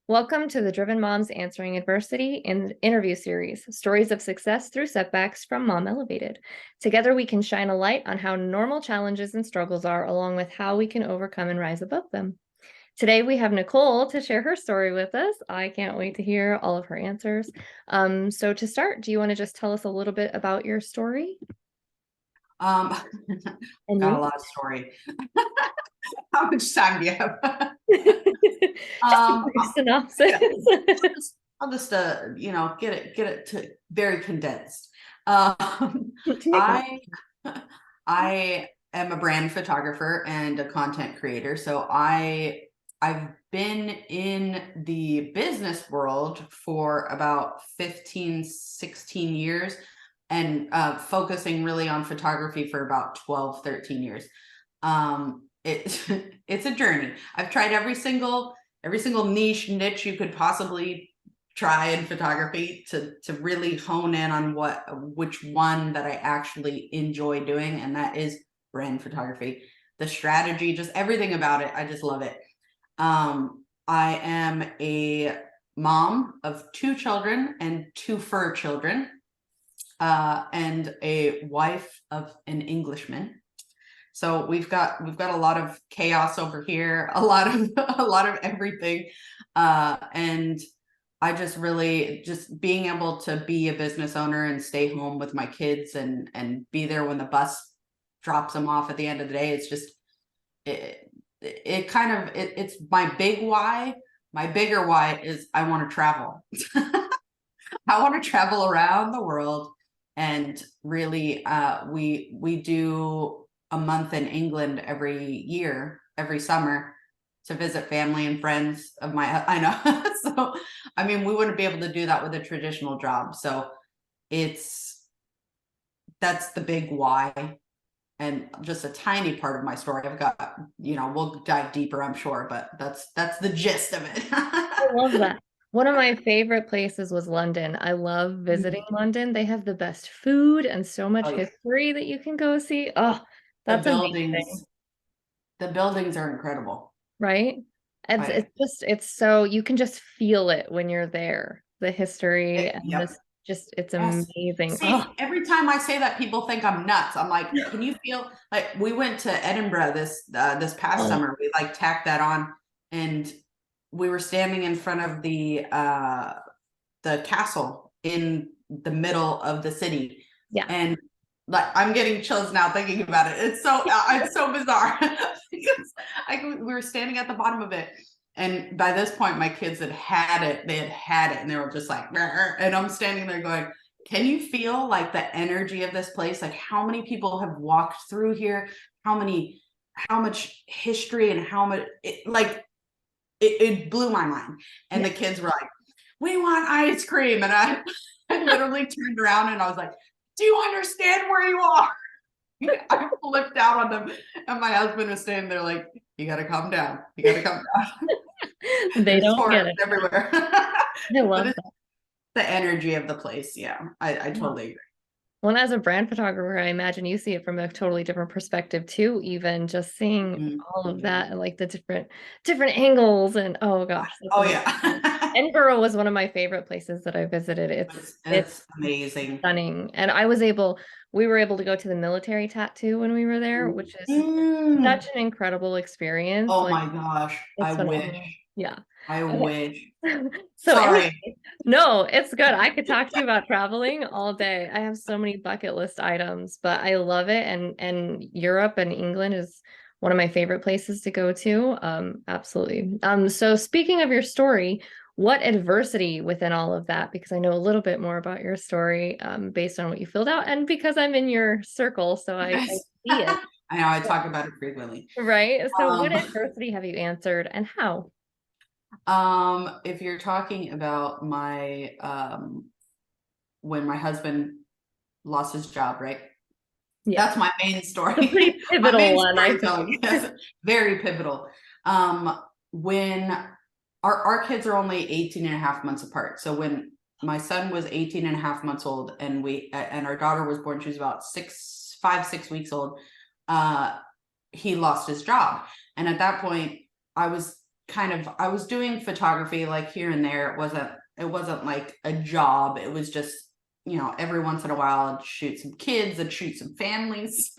Welcome to the Driven Moms Answering Adversity in interview series, stories of success through setbacks from Mom Elevated. Together, we can shine a light on how normal challenges and struggles are, along with how we can overcome and rise above them. Today, we have Nicole to share her story with us. I can't wait to hear all of her answers. So to start, do you want to just tell us a little bit about your story? Um, And got a you? lot of story. How much time do you have? Just a Um, brief synopsis. yeah, I'll just get it to very condensed. I I am a brand photographer and a content creator, so I've been in the business world for about 15, 16 years and focusing really on photography for about 12, 13 years. It's a journey. I've tried every single niche you could possibly try in photography to really hone in on which one that I actually enjoy doing, and that is brand photography. The strategy, just everything about it, I just love it. I am a mom of 2 children and 2 fur children, and a wife of an Englishman. So we've got a lot of chaos over here, a lot of everything, and I just really just being able to be a business owner and stay home with my kids and be there when the bus drops them off at the end of the day. It's just it's my big why. My bigger why is I want to travel. I want to travel around the world, and really we do a month in England every year, every summer, to visit family and friends of my, I know. So, I mean, we wouldn't be able to do that with a traditional job. So that's the big why. And just a tiny part of my story. I've got, we'll dive deeper, I'm sure, but that's the gist of it. I love that. One of my favorite places was London. I love visiting London. They have the best food and so much Oh yeah. history that you can go see. Oh, The that's amazing, buildings, the buildings are incredible. right? Oh, yeah. It's so you can just feel it when you're there. The history and Yep. this just it's Yes. amazing. Oh, See, every time I say that, people think I'm nuts. I'm like, can you feel like we went to Edinburgh this past oh, summer? We like tacked that on, and we were standing in front of the castle in the middle of the city, yeah. and like I'm getting chills now thinking about it. It's so bizarre because we were standing at the bottom of it, and by this point my kids had it. They had it, and they were just like, and I'm standing there going, can you feel like the energy of this place? Like how many people have walked through here? How much history and how much it blew my mind. And Yeah. the kids were like, we want ice cream. And I literally turned around and I was like, do you understand where you are? I flipped out on them. And my husband was standing there like, you got to calm down. You got to calm down. They There's don't get tourists it. everywhere. I But love it's the energy of the place. Yeah, I that. totally agree. Well, as a brand photographer, I imagine you see it from a totally different perspective too, even just seeing all of that and like the different angles and oh gosh, that's Oh, amazing. yeah. Edinburgh was one of my favorite places that I visited. It's It's amazing. stunning. And we were able to go to the military tattoo when we were there, which is Mm. such an incredible experience. Oh Like my gosh. I it's phenomenal. wish. Yeah. I Okay. wish. So anyway, Sorry. no, it's good. I could talk to you about traveling all day. I have so many bucket list items, but I love it. And Europe and England is one of my favorite places to go to. Absolutely. So speaking of your story, what adversity within all of that? Because I know a little bit more about your story, based on what you filled out, and because I'm in your circle, so I Yes. see it. I know I talk about it frequently. Right. So what Um, adversity have you answered and how? if you're talking about my when my husband lost his job, right? Yeah. That's my main It's a story. pretty My pivotal main one, I storytelling. think. Yes, very pivotal. When our kids are only 18 and a half months apart. So when my son was 18 and a half months old and our daughter was born, she was about 6 weeks old, he lost his job. And at that point, I was I was doing photography like here and there. It wasn't like a job. It was just, every once in a while I'd shoot some kids, I'd shoot some families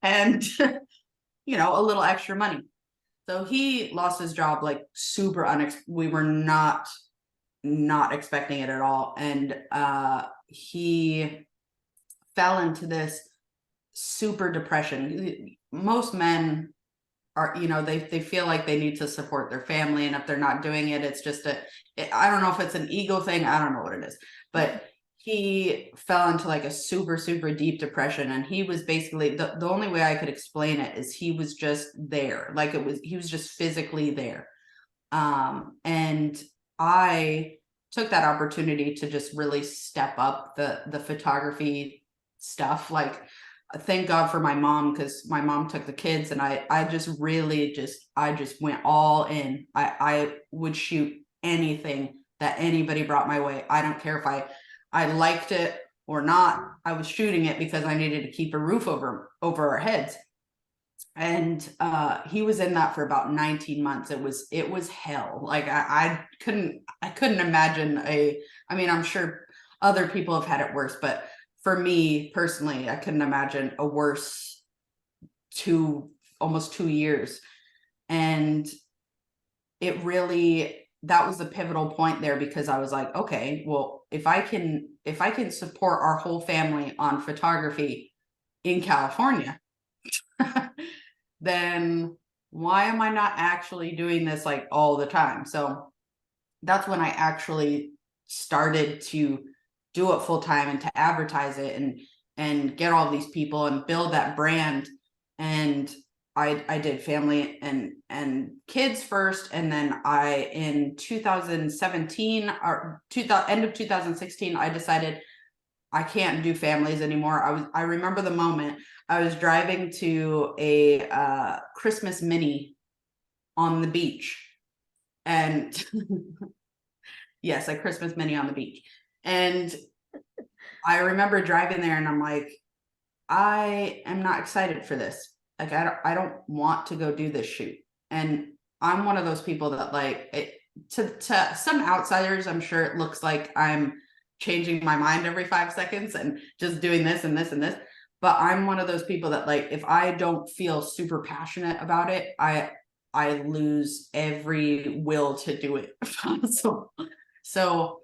and, a little extra money. So he lost his job like super we were not expecting it at all. And he fell into this super depression. Most men are, they feel like they need to support their family, and if they're not doing it, it's just I don't know if it's an ego thing, I don't know what it is, but he fell into like a super deep depression. And he was basically, the only way I could explain it is he was just there, like he was just physically there. And I took that opportunity to just really step up the photography stuff. Like, thank God for my mom, because my mom took the kids, and I just really I just went all in. I would shoot anything that anybody brought my way. I don't care if I liked it or not. I was shooting it because I needed to keep a roof over our heads. And he was in that for about 19 months. It was hell. Like, I couldn't imagine I mean, I'm sure other people have had it worse, but for me personally, I couldn't imagine a worse almost 2 years. And that was the pivotal point there, because I was like, okay, well, if I can support our whole family on photography in California, then why am I not actually doing this like all the time? So that's when I actually started to do it full time and to advertise it and get all these people and build that brand. And I did family and kids first, and then in 2017 or end of 2016, I decided I can't do families anymore. I remember the moment I was driving to a Christmas mini on the beach, and yes, a Christmas mini on the beach. And I remember driving there, and I'm like, I am not excited for this. Like, I don't want to go do this shoot. And I'm one of those people that, like, to some outsiders, I'm sure it looks like I'm changing my mind every 5 seconds and just doing this and this and this. But I'm one of those people that, like, if I don't feel super passionate about it, I lose every will to do it. So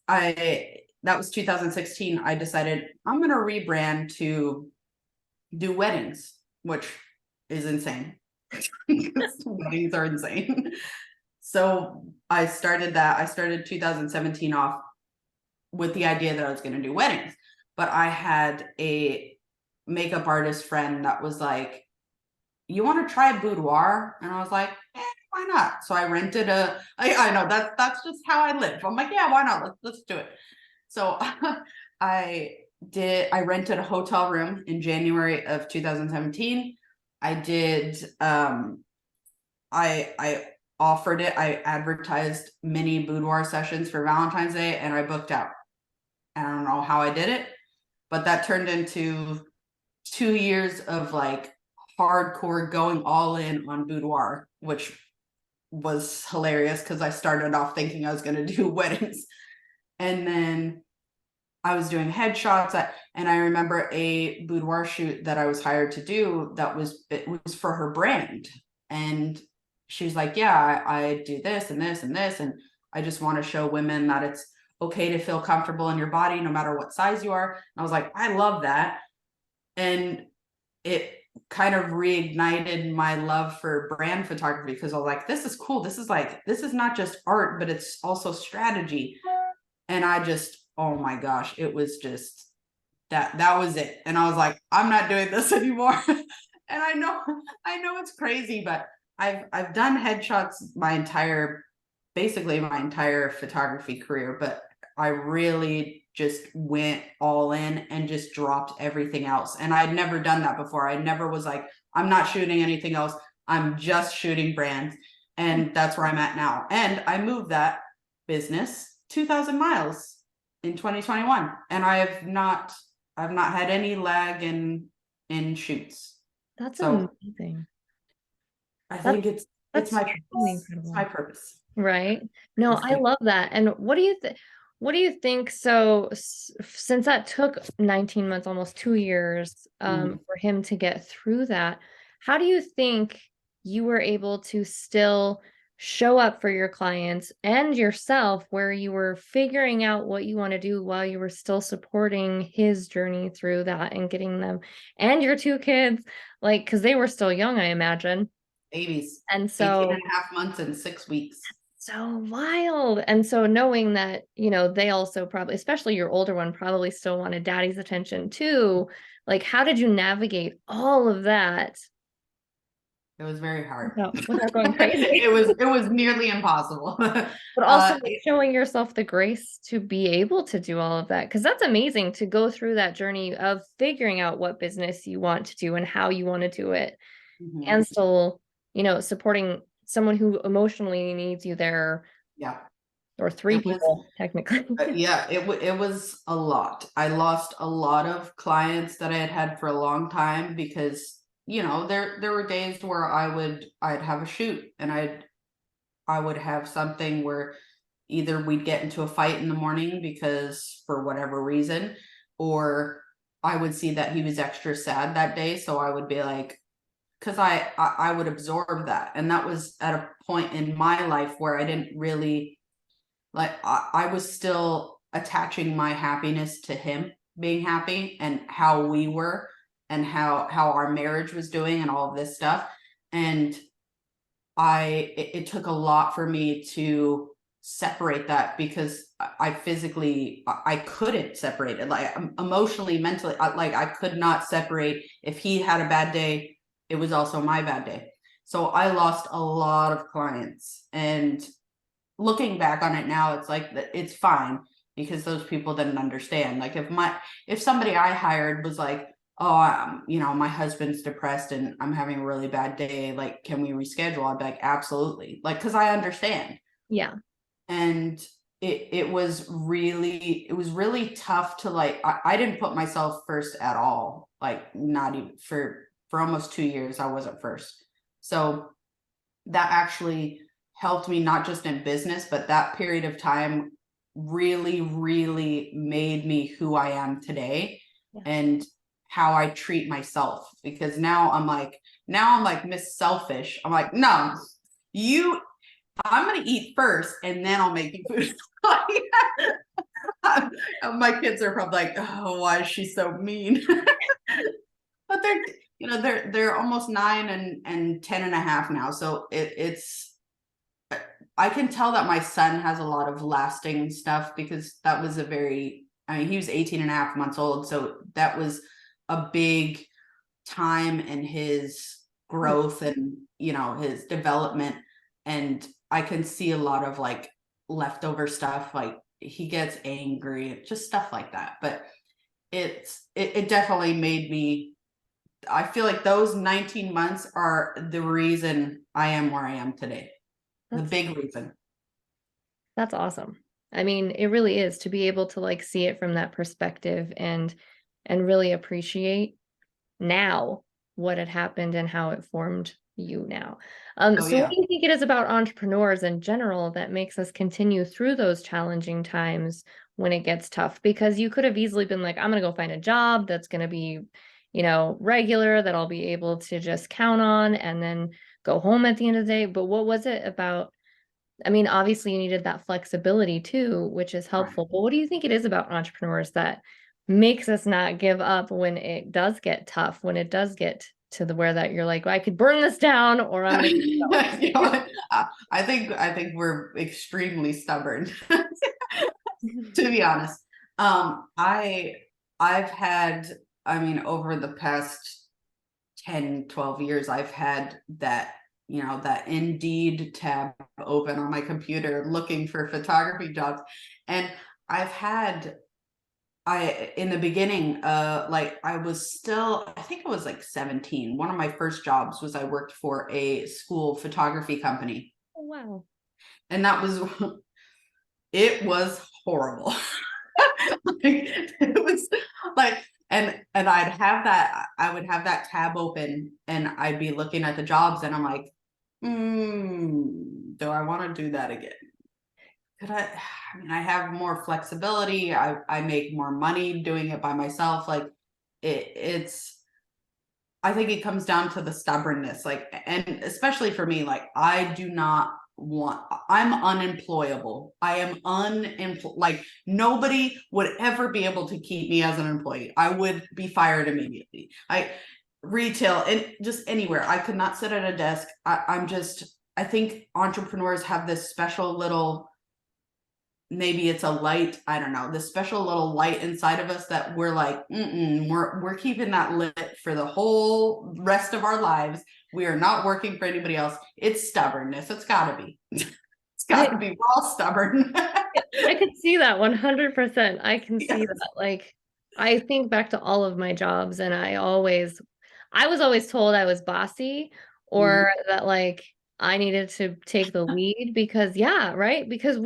that was 2016. I decided I'm going to rebrand to do weddings, which is insane. Weddings are insane. So I started 2017 off with the idea that I was going to do weddings. But I had a makeup artist friend that was like, you want to try boudoir? And I was like, why not? So I rented I know that's just how I live. I'm like, yeah, why not? Let's do it. So I rented a hotel room in January of 2017. I did, I offered it. I advertised mini boudoir sessions for Valentine's Day, and I booked out. I don't know how I did it, but that turned into 2 years of like hardcore going all in on boudoir, which was hilarious because I started off thinking I was going to do weddings. And then I was doing headshots, and I remember a boudoir shoot that I was hired to do it was for her brand. And she was like, yeah, I do this and this and this. And I just want to show women that it's okay to feel comfortable in your body, no matter what size you are. And I was like, I love that. And it kind of reignited my love for brand photography, because I was like, this is cool. This is not just art, but it's also strategy. And oh my gosh, it was just that was it. And I was like, I'm not doing this anymore. And I know it's crazy, but I've done headshots basically my entire photography career, but I really just went all in and just dropped everything else. And I'd never done that before. I never was like, I'm not shooting anything else. I'm just shooting brands. And that's where I'm at now. And I moved that business 2,000 miles in 2021. And I've not had any lag in shoots. That's so amazing. I think it's That's my really purpose. It's my incredible. purpose. Right. No, It's I like, love that. And what do you think? So since that took 19 months, almost 2 years, mm, for him to get through that, how do you think you were able to still show up for your clients and yourself where you were figuring out what you want to do while you were still supporting his journey through that and getting them and your two kids, like, because they were still young, I imagine. babies, And 18 so and a half months and 6 weeks. so wild. And so knowing that, they also probably, especially your older one, probably still wanted daddy's attention too. Like, how did you navigate all of that It was very hard. without going crazy? It was nearly impossible. But also uh like showing yourself the grace to be able to do all of that. Because that's amazing to go through that journey of figuring out what business you want to do and how you want to do it, mhm, and still, supporting someone who emotionally needs you there, yeah, or three it was people technically. yeah, it was a lot. I lost a lot of clients that I had had for a long time because there were days where I'd have a shoot and I would have something where either we'd get into a fight in the morning because for whatever reason, or I would see that he was extra sad that day, so I would be like, because I would absorb that, and that was at a point in my life where I didn't really like I was still attaching my happiness to him being happy and how we were and how our marriage was doing and all of this stuff. And it took a lot for me to separate that because I physically I couldn't separate it, like emotionally, mentally, I could not separate. If he had a bad day, it was also my bad day. So I lost a lot of clients, and looking back on it now, it's like it's fine because those people didn't understand. Like if somebody I hired was like, oh, my husband's depressed and I'm having a really bad day, like, can we reschedule? I'd be like, absolutely, like, because I understand. Yeah. And it was really tough to, like, I didn't put myself first at all, like, not even for almost 2 years I wasn't first. So that actually helped me not just in business, but that period of time really, really made me who I am today Yeah. and how I treat myself. Because now I'm like Miss Selfish. I'm like, no, I'm gonna eat first and then I'll make you food. My kids are probably like, oh, why is she so mean? But they're almost 9 and 10 and a half now. So it's I can tell that my son has a lot of lasting stuff because that was he was 18 and a half months old. So that was a big time in his growth and, his development. And I can see a lot of, like, leftover stuff. Like, he gets angry, just stuff like that. But it definitely made me, I feel like those 19 months are the reason I am where I am today. The That's big reason. That's awesome. I mean, it really is to be able to like see it from that perspective and really appreciate now what had happened and how it formed you now. Oh So what yeah. do you think it is about entrepreneurs in general that makes us continue through those challenging times when it gets tough? Because you could have easily been like, I'm gonna go find a job that's gonna be, regular, that I'll be able to just count on and then go home at the end of the day. But what was it about? I mean, obviously you needed that flexibility too, which is Right. helpful. But what do you think it is about entrepreneurs that makes us not give up when it does get tough, when it does get to the where that you're like, well, I could burn this down or I'm gonna keep going. I think we're extremely stubborn, to be honest. I've had, over the past 10, 12 years, I've had that Indeed tab open on my computer looking for photography jobs. And I've had in the beginning, like, I think I was like 17. One of my first jobs was I worked for a school photography company. Oh, wow. And it was horrible. It was like, and I would have that tab open and I'd be looking at the jobs and I'm like, Do I want to do that again? Could I mean, I have more flexibility. I make more money doing it by myself. Like it's I think it comes down to the stubbornness. Like, and especially for me, like I do not want, I'm unemployable. I am unemployed. Like nobody would ever be able to keep me as an employee. I would be fired immediately. Retail and just anywhere. I could not sit at a desk. I think entrepreneurs have this special little, maybe it's a light, I don't know, this special little light inside of us that we're like, we're keeping that lit for the whole rest of our lives. We are not working for anybody else. It's stubbornness. It's got to be. It's got to be. We're all stubborn. I could see that 100%. I can see Yes. that. Like, I think back to all of my jobs, and I was always told I was bossy, or that like I needed to take the lead because, yeah, right? Because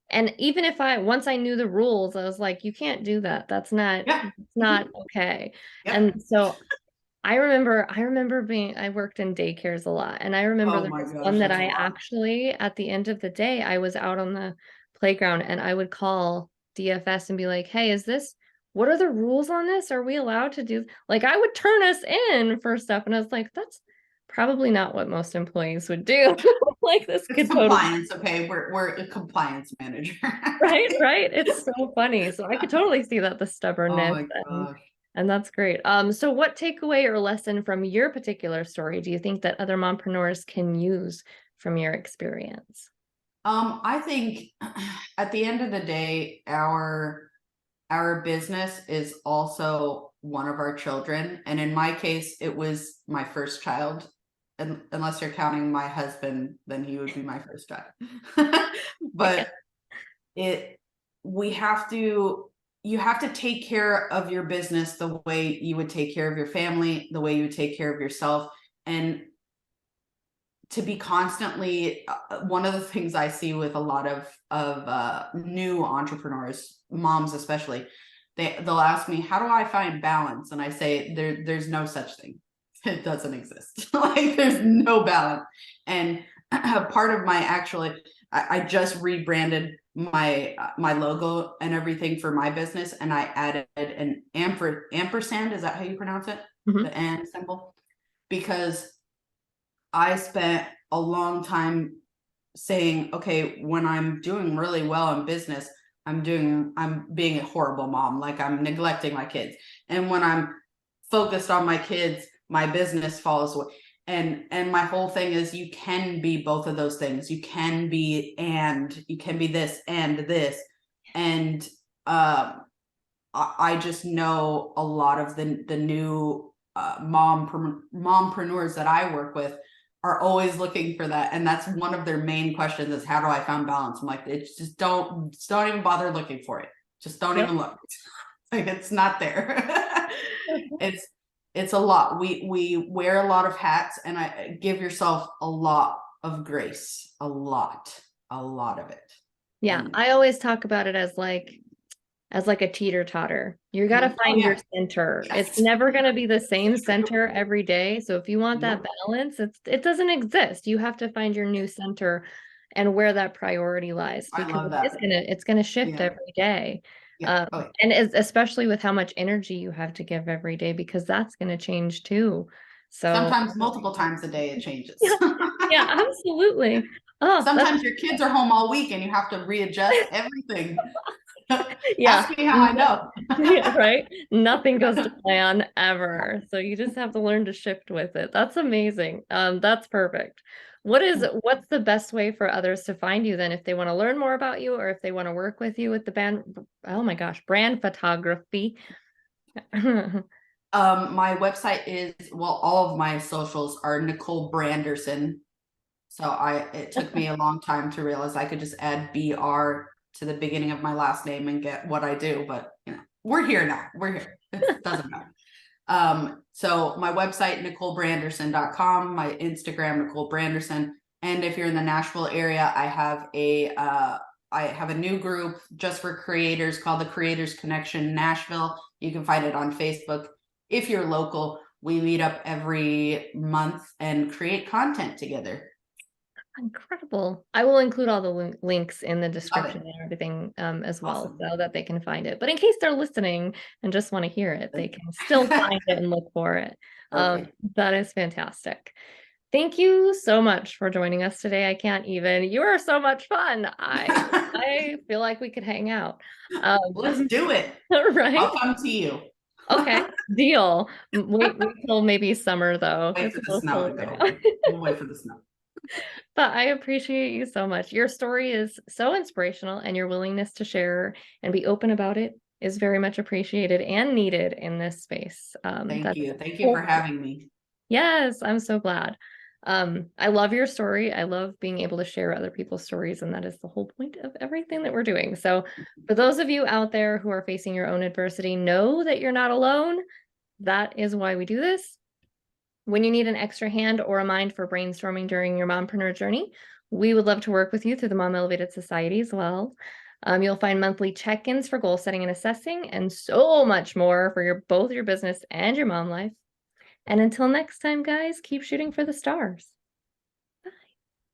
and even if once I knew the rules, I was like, you can't do that. Yeah. It's not okay. Yep. And so I remember I worked in daycares a lot. And I remember Oh there my was gosh, one that that's a I lot. actually, at the end of the day, I was out on the playground and I would call DFS and be like, hey, what are the rules on this? Are we allowed to do, like, I would turn us in for stuff. And I was like, that's probably not what most employees would do. Like, this It's could totally, compliance. Okay. We're a compliance manager. right, right. It's so funny. So I could totally see that, the Oh stubbornness, my gosh. and that's great. So what takeaway or lesson from your particular story do you think that other mompreneurs can use from your experience? I think at the end of the day, our business is also one of our children. And in my case, it was my first child. And unless you're counting my husband, then he would be my first child. Yeah. But it we have to you have to take care of your business the way you would take care of your family, the way you would take care of yourself. And to be constantly one of the things I see with a lot of new entrepreneurs, moms especially, they'll ask me, how do I find balance? And I say there's no such thing. It doesn't exist. Like there's no balance. And part of my actually I just rebranded my logo and everything for my business, and I added an ampersand. Is that how you pronounce it? Mhm. The and symbol. Because I spent a long time saying, okay, when I'm doing really well in business, I'm being a horrible mom, like I'm neglecting my kids. And when I'm focused on my kids, my business falls away. And my whole thing is you can be both of those things. You can be this and this. And I just know a lot of the new mompreneurs that I work with are always looking for that, and that's one of their main questions is how do I find balance? I'm like, it's just don't even bother looking for it. Just don't Yep. even look. Like it's not there. It's a lot. We wear a lot of hats, and I give yourself a lot of grace, a lot of it. Yeah, And I always talk about it as like a teeter-totter. You got to oh find your yeah, center. It's yes, never going to be the same center every day. So if you want that nope, balance, it doesn't exist. You have to find your new center and where that priority lies, I because love that. it's gonna shift Yeah, every day. yeah, oh yeah. And especially with how much energy you have to give every day, because that's going to change too. So Sometimes multiple times a day it yeah, changes. yeah, absolutely. Oh, that's Sometimes your kids are home all week and you have to readjust everything. yeah. Ask me how I know. Yeah, right. Nothing goes to plan ever. So you just have to learn to shift with it. That's amazing. That's perfect. What's the best way for others to find you then if they want to learn more about you or if they want to work with you with the oh my gosh, brand photography? My website is, well, all of my socials are Nicole Branderson. So it took me a long time to realize I could just add BR to the beginning of my last name and get what I do, but you know, we're here now. We're here. It doesn't matter. So my website, NicoleBranderson.com, my Instagram, Nicole Branderson. And if you're in the Nashville area, I have a new group just for creators called the Creators Connection Nashville. You can find it on Facebook. If you're local, We meet up every month and create content together. Incredible. I will include all the links in the Love description it. and everything as well, Awesome. so that they can find it. But in case they're listening and just want to hear it, they can still find it and look for it. Perfect. That is fantastic. Thank you so much for joining us today. I can't even, you are so much fun. I feel like we could hang out. Let's do it. Right? I'll come to you. Okay, deal. Wait till maybe summer though. Wait It's for a the little snow to cold right go. now. We'll wait for the snow. But I appreciate you so much. Your story is so inspirational, and your willingness to share and be open about it is very much appreciated and needed in this space. Thank That's you. Thank you for cool. having me. Yes, I'm so glad. I love your story. I love being able to share other people's stories, and that is the whole point of everything that we're doing. So, for those of you out there who are facing your own adversity, know that you're not alone. That is why we do this. When you need an extra hand or a mind for brainstorming during your mompreneur journey, we would love to work with you through the Mom Elevated Society as well. You'll find monthly check-ins for goal setting and assessing, and so much more for both your business and your mom life. And until next time, guys, keep shooting for the stars.